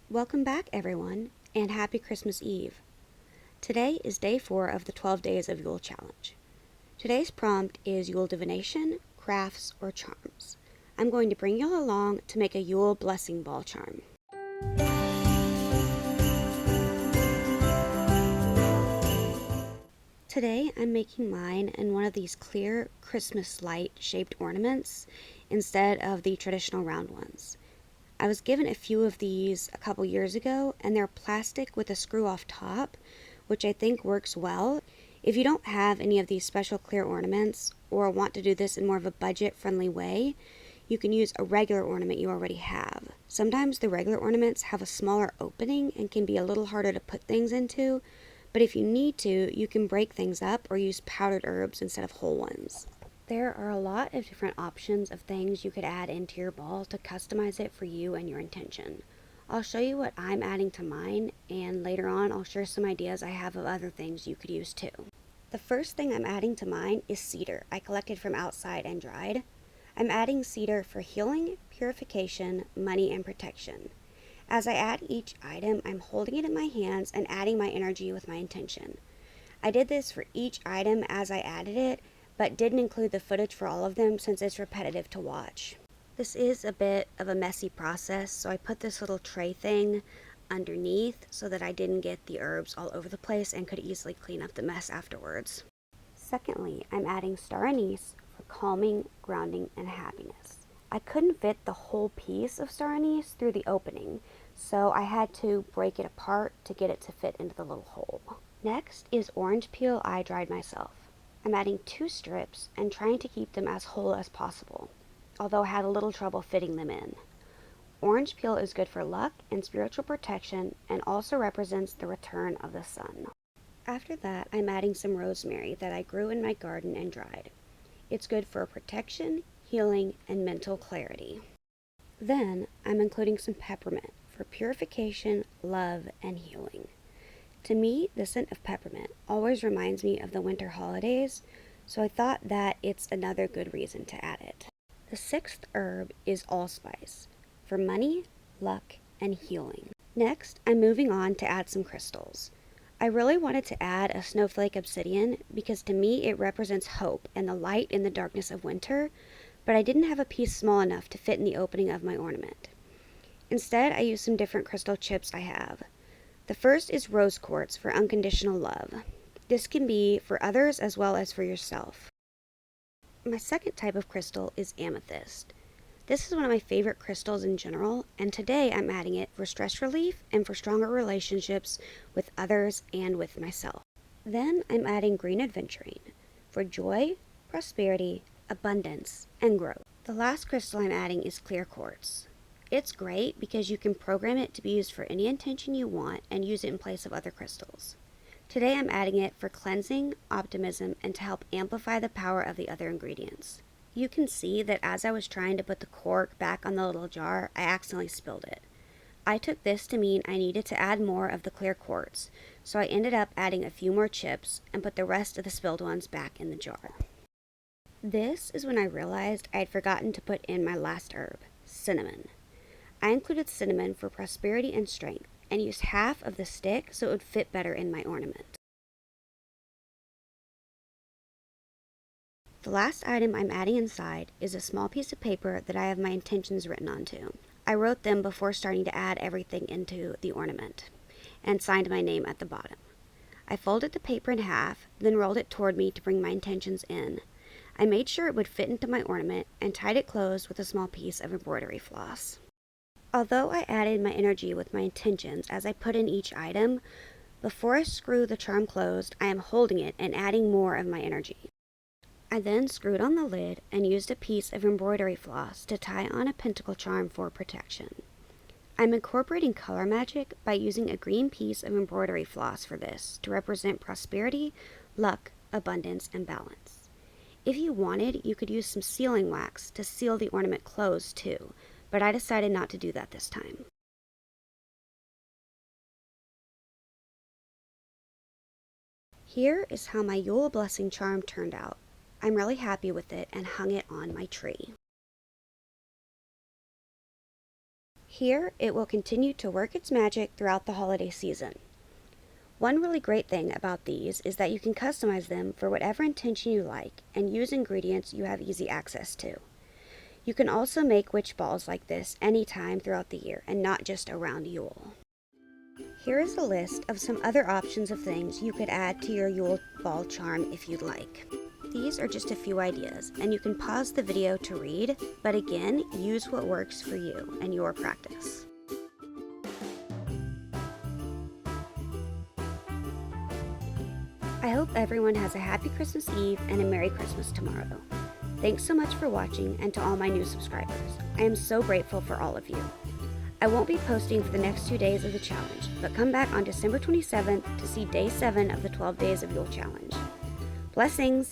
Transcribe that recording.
Welcome back, everyone, and happy Christmas Eve. Today is day 4 of the 12 Days of Yule Challenge. Today's prompt is Yule divination, crafts, or charms. I'm going to bring you along to make a Yule blessing ball charm. Today I'm making mine in one of these clear Christmas light shaped ornaments instead of the traditional round ones. I was given a few of these a couple years ago, and they're plastic with a screw off top, which I think works well. If you don't have any of these special clear ornaments or want to do this in more of a budget friendly way, you can use a regular ornament you already have. Sometimes the regular ornaments have a smaller opening and can be a little harder to put things into, but if you need to, you can break things up or use powdered herbs instead of whole ones. There are a lot of different options of things you could add into your ball to customize it for you and your intention. I'll show you what I'm adding to mine, and later on I'll share some ideas I have of other things you could use too. The first thing I'm adding to mine is cedar I collected from outside and dried. I'm adding cedar for healing, purification, money, and protection. As I add each item, I'm holding it in my hands and adding my energy with my intention. I did this for each item as I added it, but didn't include the footage for all of them since it's repetitive to watch. This is a bit of a messy process, so I put this little tray thing underneath so that I didn't get the herbs all over the place and could easily clean up the mess afterwards. Secondly, I'm adding star anise for calming, grounding, and happiness. I couldn't fit the whole piece of star anise through the opening, so I had to break it apart to get it to fit into the little hole. Next is orange peel I dried myself. I'm adding 2 strips and trying to keep them as whole as possible, although I had a little trouble fitting them in. Orange peel is good for luck and spiritual protection and also represents the return of the sun. After that, I'm adding some rosemary that I grew in my garden and dried. It's good for protection, healing, and mental clarity. Then, I'm including some peppermint for purification, love, and healing. To me, the scent of peppermint always reminds me of the winter holidays, so I thought that it's another good reason to add it. The 6th herb is allspice for money, luck, and healing. Next, I'm moving on to add some crystals. I really wanted to add a snowflake obsidian because to me it represents hope and the light in the darkness of winter, but I didn't have a piece small enough to fit in the opening of my ornament. Instead, I used some different crystal chips I have. The first is rose quartz for unconditional love. This can be for others as well as for yourself. My second type of crystal is amethyst. This is one of my favorite crystals in general, and today I'm adding it for stress relief and for stronger relationships with others and with myself. Then I'm adding green aventurine for joy, prosperity, abundance, and growth. The last crystal I'm adding is clear quartz. It's great because you can program it to be used for any intention you want and use it in place of other crystals. Today I'm adding it for cleansing, optimism, and to help amplify the power of the other ingredients. You can see that as I was trying to put the cork back on the little jar, I accidentally spilled it. I took this to mean I needed to add more of the clear quartz, so I ended up adding a few more chips and put the rest of the spilled ones back in the jar. This is when I realized I had forgotten to put in my last herb, cinnamon. I included cinnamon for prosperity and strength, and used half of the stick so it would fit better in my ornament. The last item I'm adding inside is a small piece of paper that I have my intentions written onto. I wrote them before starting to add everything into the ornament, and signed my name at the bottom. I folded the paper in half, then rolled it toward me to bring my intentions in. I made sure it would fit into my ornament and tied it closed with a small piece of embroidery floss. Although I added my energy with my intentions as I put in each item, before I screw the charm closed, I am holding it and adding more of my energy. I then screwed on the lid and used a piece of embroidery floss to tie on a pentacle charm for protection. I'm incorporating color magic by using a green piece of embroidery floss for this to represent prosperity, luck, abundance, and balance. If you wanted, you could use some sealing wax to seal the ornament closed too, but I decided not to do that this time. Here is how my Yule blessing charm turned out. I'm really happy with it and hung it on my tree. Here, it will continue to work its magic throughout the holiday season. One really great thing about these is that you can customize them for whatever intention you like and use ingredients you have easy access to. You can also make witch balls like this anytime throughout the year and not just around Yule. Here is a list of some other options of things you could add to your Yule ball charm if you'd like. These are just a few ideas, and you can pause the video to read, but again, use what works for you and your practice. I hope everyone has a happy Christmas Eve and a Merry Christmas tomorrow. Thanks so much for watching, and to all my new subscribers. I am so grateful for all of you. I won't be posting for the next 2 days of the challenge, but come back on December 27th to see day 7 of the 12 Days of Yule Challenge. Blessings!